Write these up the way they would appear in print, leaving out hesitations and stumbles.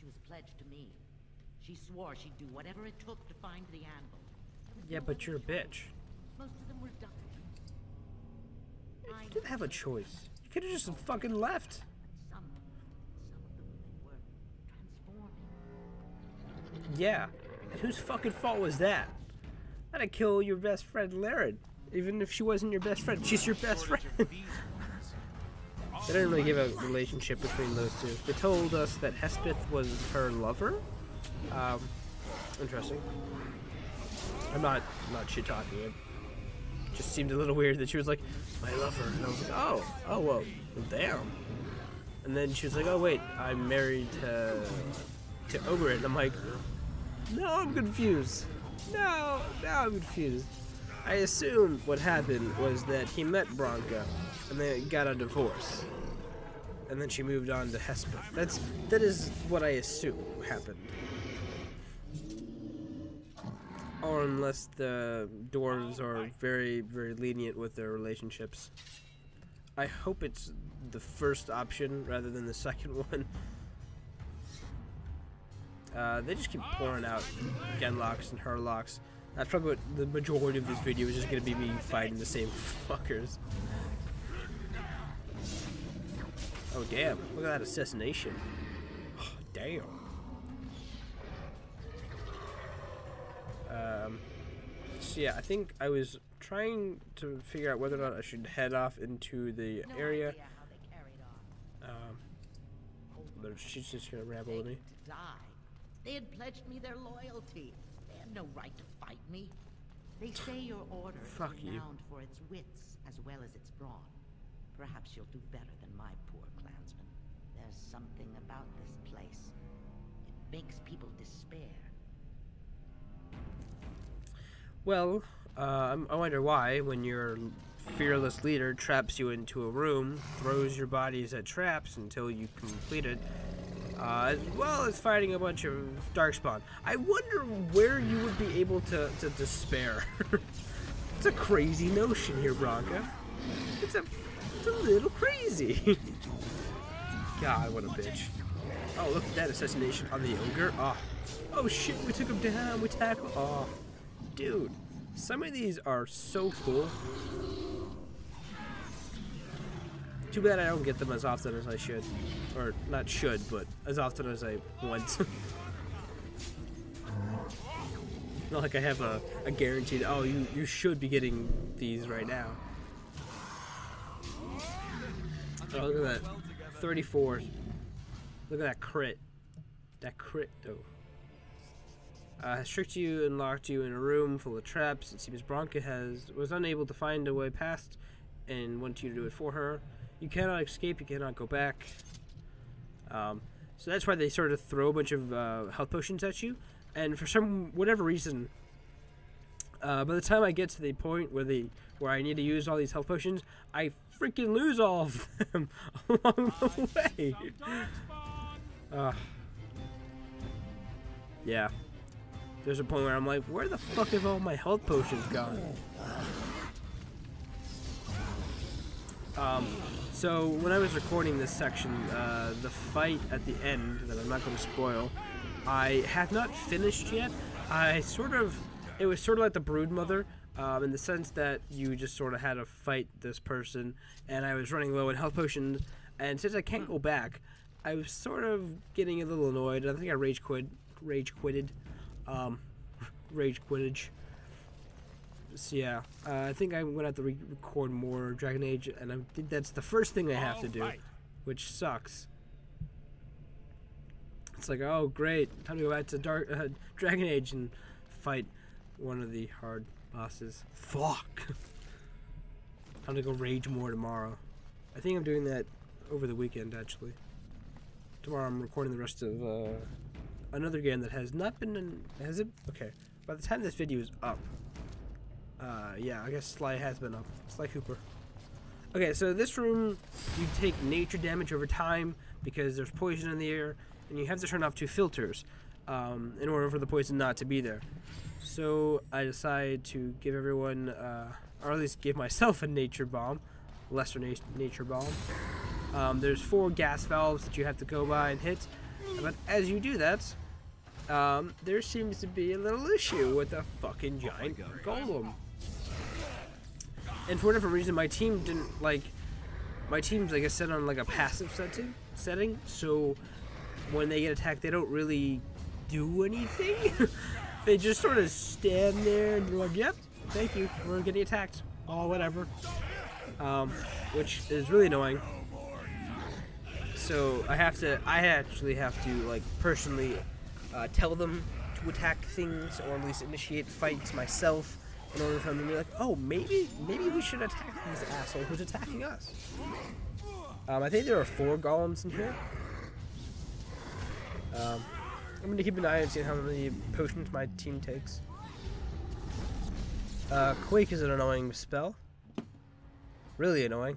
was pledged to me. She swore she'd do whatever it took to find the anvil. Yeah, but you're a bitch. Most of them were dying. You didn't have a choice. You could have just fucking left. Some of the women were transforming. Yeah. And whose fucking fault was that? That'd kill your best friend, Laren. Even if she wasn't your best friend, she's your best friend. They didn't really give a relationship between those two. They told us that Hespith was her lover. Interesting. I'm not shit talking. It just seemed a little weird that she was like, my lover, and I was like, oh well, damn. And then she was like, oh wait, I'm married to Ogre, and I'm like, no, I'm confused. No, now I'm confused. I assume what happened was that he met Branka, and they got a divorce, and then she moved on to Hespith. That is what I assume happened. Or unless the dwarves are very, very lenient with their relationships. I hope it's the first option rather than the second one. They just keep pouring out Genlocks and Herlocks. That's probably what the majority of this video is just going to be me fighting the same fuckers. Oh damn, look at that assassination. Oh, damn. So yeah, I think I was trying to figure out whether or not I should head off into the area. But she's just gonna ramble with me. They had pledged me their loyalty. They had no right to fight me. They say your order is renowned for its wits as well as its brawn. Perhaps you'll do better than my poor clansmen. There's something about this place. It makes people despair. Well, I wonder why, when your fearless leader traps you into a room, throws your bodies at traps until you complete it, as well as fighting a bunch of darkspawn. I wonder where you would be able to despair. It's a crazy notion here, Branka. It's a little crazy. God, what a bitch. Oh, look at that assassination on the ogre. Oh shit, we took him down. We tackled. Oh, dude, some of these are so cool. Too bad I don't get them as often as I should. Or, not should, but as often as I want. Not like I have a guaranteed, oh, you should be getting these right now. Oh, look at that. 34. Look at that crit. That crit, though. Strict you and locked you in a room full of traps. It seems Branka was unable to find a way past and wanted you to do it for her. You cannot escape, you cannot go back. So that's why they sort of throw a bunch of health potions at you. And for whatever reason, by the time I get to the point where I need to use all these health potions, I freaking lose all of them along the way. Yeah. There's a point where I'm like, where the fuck have all my health potions gone? So when I was recording this section, the fight at the end, that I'm not going to spoil, I had not finished yet. It was sort of like the Broodmother, in the sense that you just sort of had to fight this person, and I was running low on health potions, and since I can't go back, I was sort of getting a little annoyed. I think I rage quitted. So yeah, I think I'm gonna have to record more Dragon Age, and I think that's the first thing I have to do, which sucks. It's like, oh great, time to go back to Dragon Age and fight one of the hard bosses. Fuck. Time to go rage more tomorrow. I think I'm doing that over the weekend, actually. Tomorrow I'm recording the rest of another game that has not been has it? Okay. By the time this video is up, yeah, I guess Sly has been up. Sly Cooper. Okay, so this room, you take nature damage over time because there's poison in the air, and you have to turn off 2 filters in order for the poison not to be there. So I decided to give everyone, or at least give myself a nature bomb, lesser nature bomb. There's 4 gas valves that you have to go by and hit. But as you do that, there seems to be a little issue with a fucking giant golem. And for whatever reason, my team didn't like. My team's like I said on like a passive setting, so when they get attacked, they don't really do anything. They just sort of stand there and they're like, "Yep, thank you, we're getting attacked." Oh, whatever. Which is really annoying. So I actually have to like personally tell them to attack things, or at least initiate fights myself, in order for them to be like, oh, maybe we should attack this asshole who's attacking us. I think there are 4 golems in here. I'm gonna keep an eye on seeing how many potions my team takes. Quake is an annoying spell. Really annoying.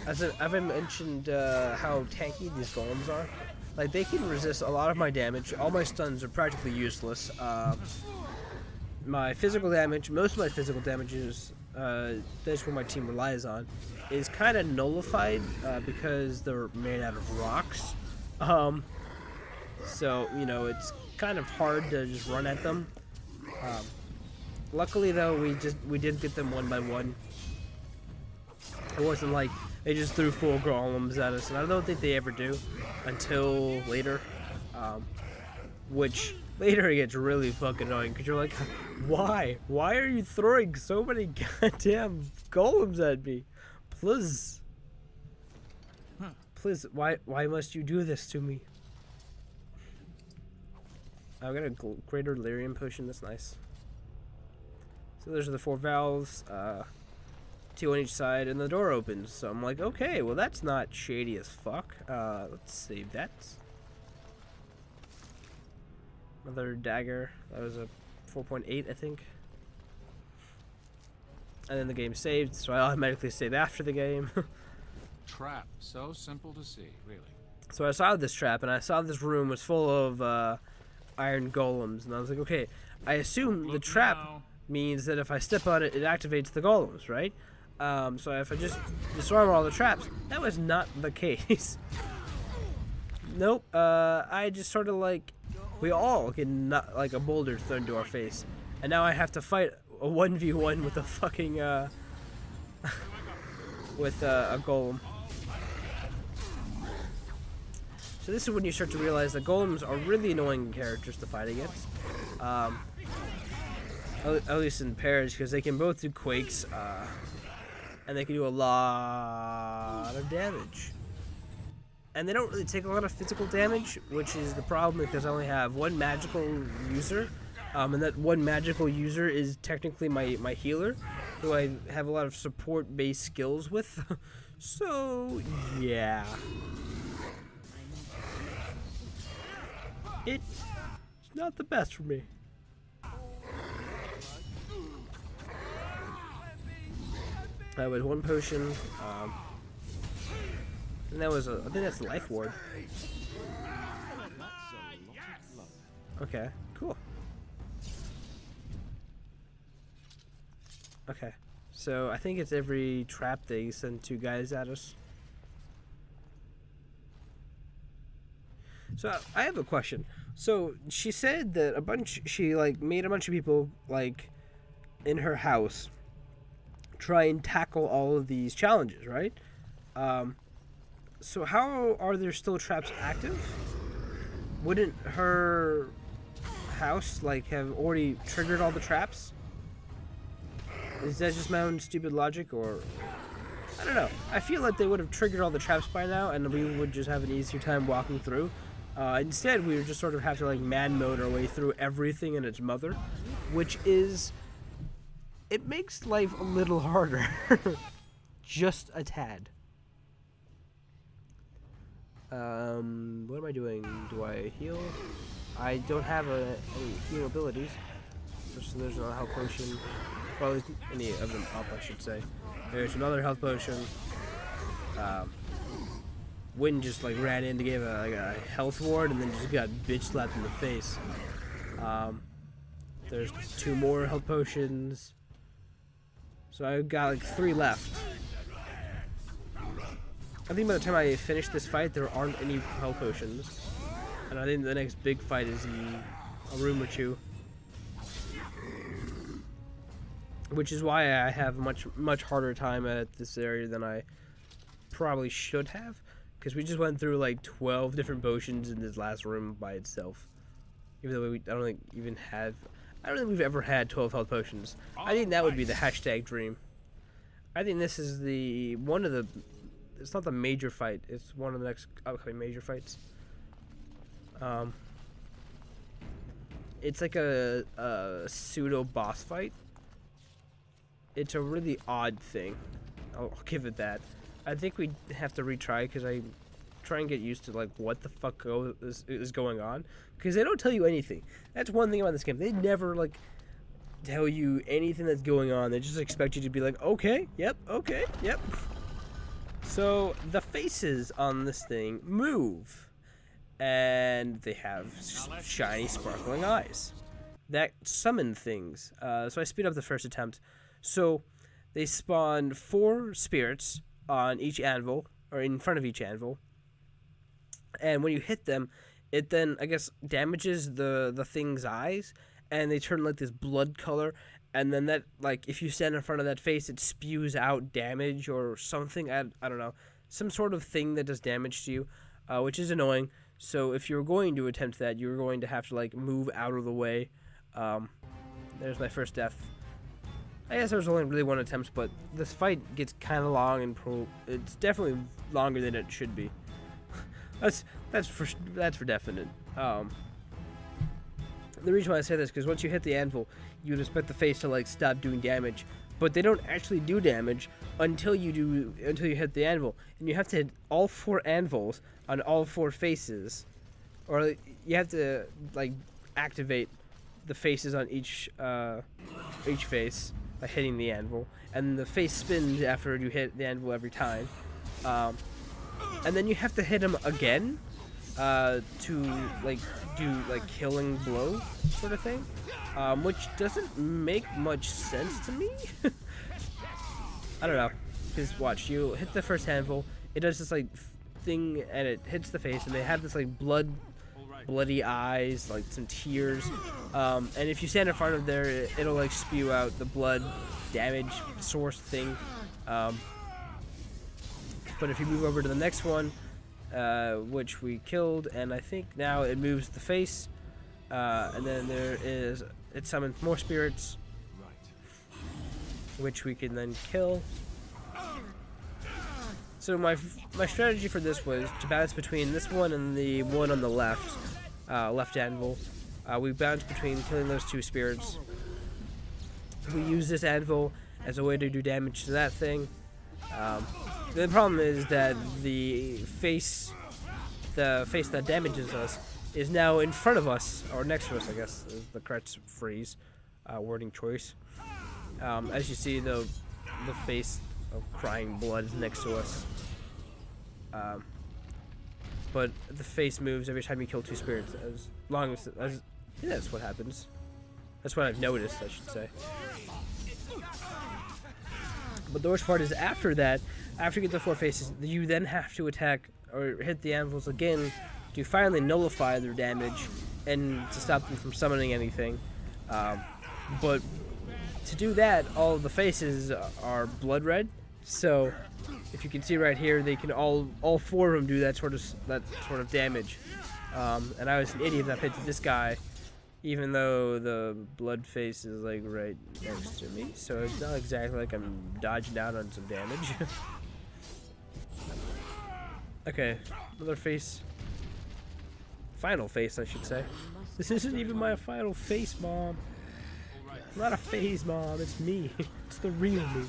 As I've mentioned how tanky these golems are. Like, they can resist a lot of my damage. All my stuns are practically useless. My physical damage, most of my physical damage is, that's what my team relies on, is kind of nullified because they're made out of rocks. So, you know, it's kind of hard to just run at them. Luckily, though, we did get them one by one. It wasn't like they just threw full golems at us, and I don't think they ever do until later. Which later it gets really fucking annoying because you're like, why? Why are you throwing so many goddamn golems at me? Please. Please, why must you do this to me? I've got a greater lyrium potion, that's nice. So those are the 4 valves, 2 on each side, and the door opens. So I'm like, okay, well that's not shady as fuck. Let's save that. Another dagger. That was a 4.8, I think. And then the game saved, so I automatically save after the game. Trap, so simple to see, really. So I saw this trap, and I saw this room was full of iron golems, and I was like, okay, I assume the trap means that if I step on it, it activates the golems, right? So if I just disarm all the traps, that was not the case. Nope, I just sort of like, we all get like a boulder thrown to our face, and now I have to fight a 1v1 with a fucking, with a golem. So this is when you start to realize that golems are really annoying characters to fight against. At least in pairs, because they can both do quakes, and they can do a lot of damage. And they don't really take a lot of physical damage, which is the problem because I only have 1 magical user, and that 1 magical user is technically my healer, who I have a lot of support-based skills with. So, yeah. It's not the best for me. That was 1 potion, and that was I think that's life ward. Okay, cool. Okay, so I think it's every trap they send 2 guys at us. So I have a question. So she said that she like made a bunch of people like in her house try and tackle all of these challenges, right? So how are there still traps active? Wouldn't her house like have already triggered all the traps? Is that just my own stupid logic, or I don't know. I feel like they would have triggered all the traps by now and we would just have an easier time walking through. Instead, we would just sort of have to like man mode our way through everything and its mother, which is, it makes life a little harder. Just a tad. What am I doing? Do I heal? I don't have any heal abilities. So there's no health potion. Well, any of them up, I should say. There's another health potion. Wynn just like ran in to give a health ward and then just got bitch slapped in the face. There's 2 more health potions. So I got like 3 left. I think by the time I finish this fight, there aren't any health potions. And I think the next big fight is in a room or two. Which is why I have much harder time at this area than I probably should have. Because we just went through like 12 different potions in this last room by itself. Even though I don't think we've ever had 12 health potions. I think that would be the hashtag dream. I think this is one of the... It's not the major fight. It's one of the next upcoming major fights. It's like a pseudo boss fight. It's a really odd thing. I'll give it that. I think we have to retry because I try and get used to like what the fuck is going on, because they don't tell you anything. That's one thing about this game. They never like tell you anything that's going on. They just expect you to be like, okay, yep, okay, yep. So the faces on this thing move, and they have shiny, sparkling eyes that summon things. So I speed up the first attempt. So they spawn 4 spirits on each anvil, or in front of each anvil. And when you hit them, it then, I guess, damages the thing's eyes, and they turn like this blood color. And then that, like, if you stand in front of that face, it spews out damage or something. I don't know, some sort of thing that does damage to you, which is annoying. So if you're going to attempt that, you're going to have to like move out of the way. There's my first death. I guess there was only really 1 attempt, but this fight gets kind of long, and it's definitely longer than it should be. that's for definite. The reason why I say this is because once you hit the anvil, you'd expect the face to like stop doing damage, but they don't actually do damage until you hit the anvil, and you have to hit all 4 anvils on all 4 faces, or you have to like activate the faces on each face by hitting the anvil, and the face spins after you hit the anvil every time, and then you have to hit them again to like do like killing blow sort of thing, which doesn't make much sense to me. I don't know, because watch, you hit the first anvil, it does this like thing, and it hits the face, and they have this like bloody eyes, like some tears, and if you stand in front of there, it'll like spew out the blood damage source thing. But if you move over to the next one, which we killed, and I think now it moves the face, and then it summons more spirits, which we can then kill. So my strategy for this was to balance between this one and the one on the left anvil. We bounced between killing those 2 spirits. We use this anvil as a way to do damage to that thing. The problem is that the face that damages us is now in front of us, or next to us, I guess is the correct phrase, wording choice. As you see, the face of crying blood is next to us. But the face moves every time you kill 2 spirits, as long as yeah, that's what happens. That's what I've noticed, I should say. But the worst part is after that, after you get the 4 faces, you then have to attack or hit the anvils again to finally nullify their damage and to stop them from summoning anything. But to do that, all of the faces are blood red. So if you can see right here, they can all 4 of them do that sort of damage. And I was an idiot that picked this guy, even though the blood face is like right next to me. So it's not exactly like I'm dodging out on some damage. Okay, another face. Final face, I should say. This isn't even my final face, Mom. It's not a phase, Mom. It's me. It's the real me.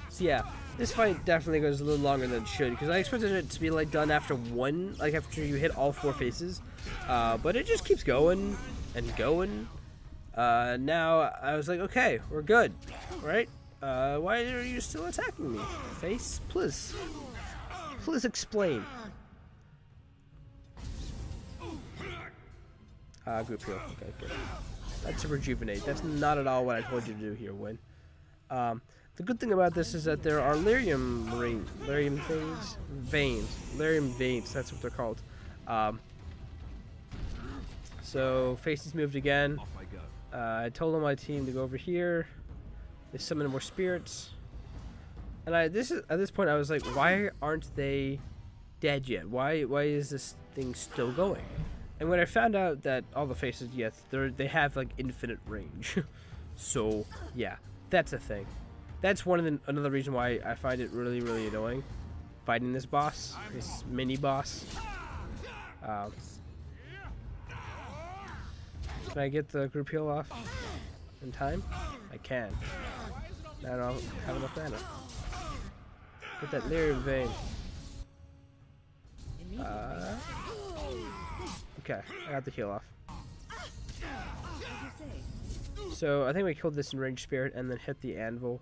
So yeah, this fight definitely goes a little longer than it should, because I expected it to be like done after after you hit all 4 faces, but it just keeps going and going. Now I was like, okay, we're good, right? Why are you still attacking me, face? Please explain. Group heal. Okay, good. That's a rejuvenate. That's not at all what I told you to do here, Win. The good thing about this is that there are lyrium veins, that's what they're called. So faces moved again. I told my team to go over here. They summoned more spirits. And at this point I was like, why aren't they dead yet? Why is this thing still going? And when I found out that all the faces, yes, they have like infinite range. So yeah, that's a thing. That's another reason why I find it really, really annoying fighting this boss, this mini boss. Can I get the group heal off in time? I can. I don't have enough mana. Get that lyrium vein. Okay, I got the heal off. So I think we killed this enraged spirit and then hit the anvil.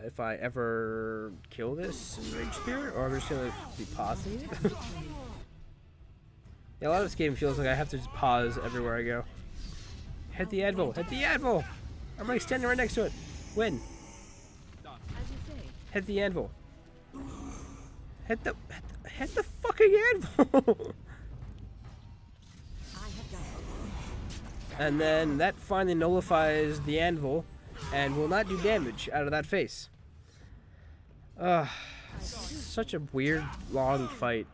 If I ever kill this enraged spirit, or I'm just gonna be pausing it. Yeah, a lot of this game feels like I have to just pause everywhere I go. Hit the anvil! Hit the anvil! I'm like standing right next to it. Win. Hit the anvil. Hit the fucking anvil. And then that finally nullifies the anvil and will not do damage out of that face. Such a weird long fight.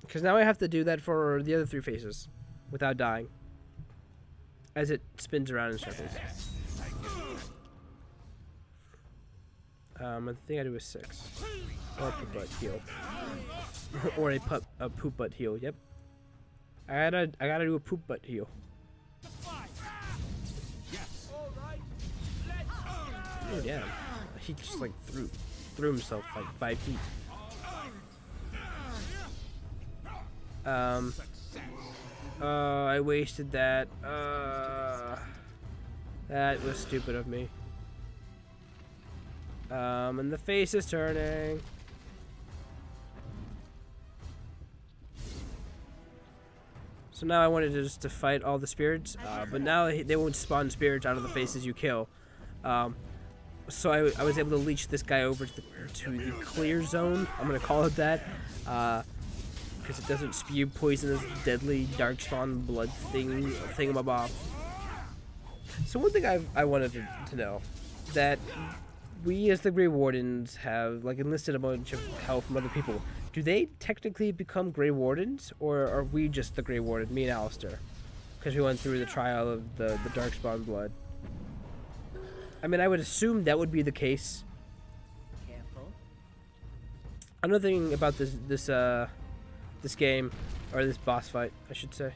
Because now I have to do that for the other 3 faces without dying. As it spins around in circles. I think I do a 6. Or a poop butt heal. Or a poop butt heal, yep. I gotta do a poop butt heal. Oh damn. He just like threw himself like 5 feet. I wasted that. That was stupid of me. And the face is turning. So now I wanted to fight all the spirits, but now they won't spawn spirits out of the faces you kill. So I was able to leech this guy over to the clear zone. I'm gonna call it that, because it doesn't spew poisonous, deadly, darkspawn blood thingamabob. So one thing I wanted to know, that we as the Grey Wardens have like enlisted a bunch of help from other people. Do they technically become Grey Wardens, or are we just the Grey Warden, me and Alistair? Because we went through the trial of the darkspawn blood. I mean, I would assume that would be the case. Careful. Another thing about this game, or this boss fight, I should say.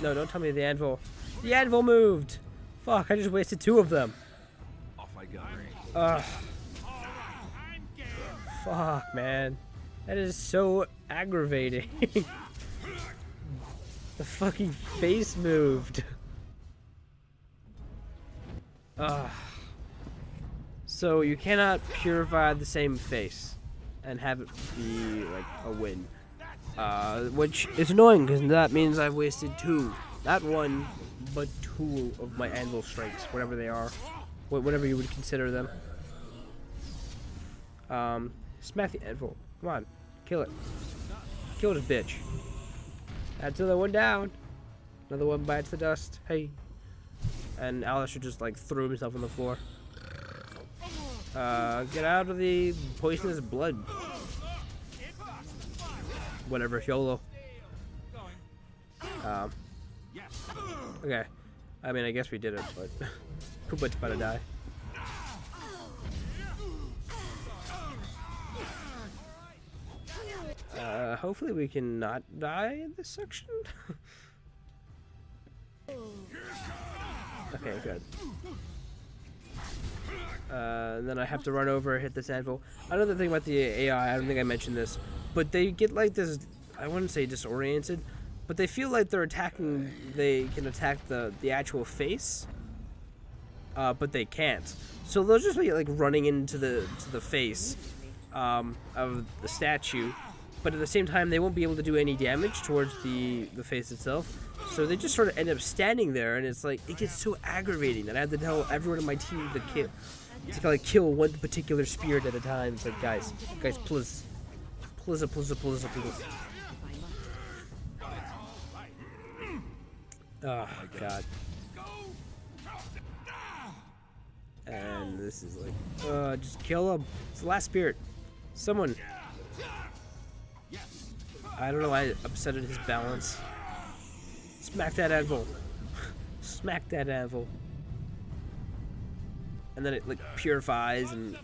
No, don't tell me the anvil. The anvil moved. Fuck! I just wasted 2 of them. Off I go. Fuck, man. That is so aggravating. The fucking face moved. So you cannot purify the same face and have it be like a win. Which is annoying because that means I've wasted 2. Not 1, but 2 of my anvil strikes, whatever they are. Whatever you would consider them. Smack the anvil. Come on. Kill it. Kill this bitch. That's another one down. Another one bites the dust. Hey. And Alistair just like threw himself on the floor. Get out of the poisonous blood. Whatever, YOLO. Okay. I mean, I guess we did it, but Pooput's about to die. Hopefully we can not die in this section. Okay, good. And then I have to run over, hit this anvil. Another thing about the AI, I don't think I mentioned this, but they get like this, I wouldn't say disoriented, but they feel like they can attack the actual face, but they can't. So they'll just be like running into the face of the statue, but at the same time, they won't be able to do any damage towards the face itself. So they just sort of end up standing there, and it's like, it gets so aggravating that I have to tell everyone in my team to kill one particular spirit at a time. It's like, guys, please. Please. Oh, God. And this is like, just kill him. It's the last spirit. Someone. I don't know why I upsetted his balance. Smack that anvil. Smack that anvil. And then it like purifies and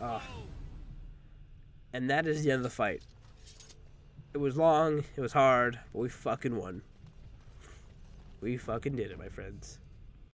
that is the end of the fight. It was long, it was hard, but we fucking won. We fucking did it, my friends.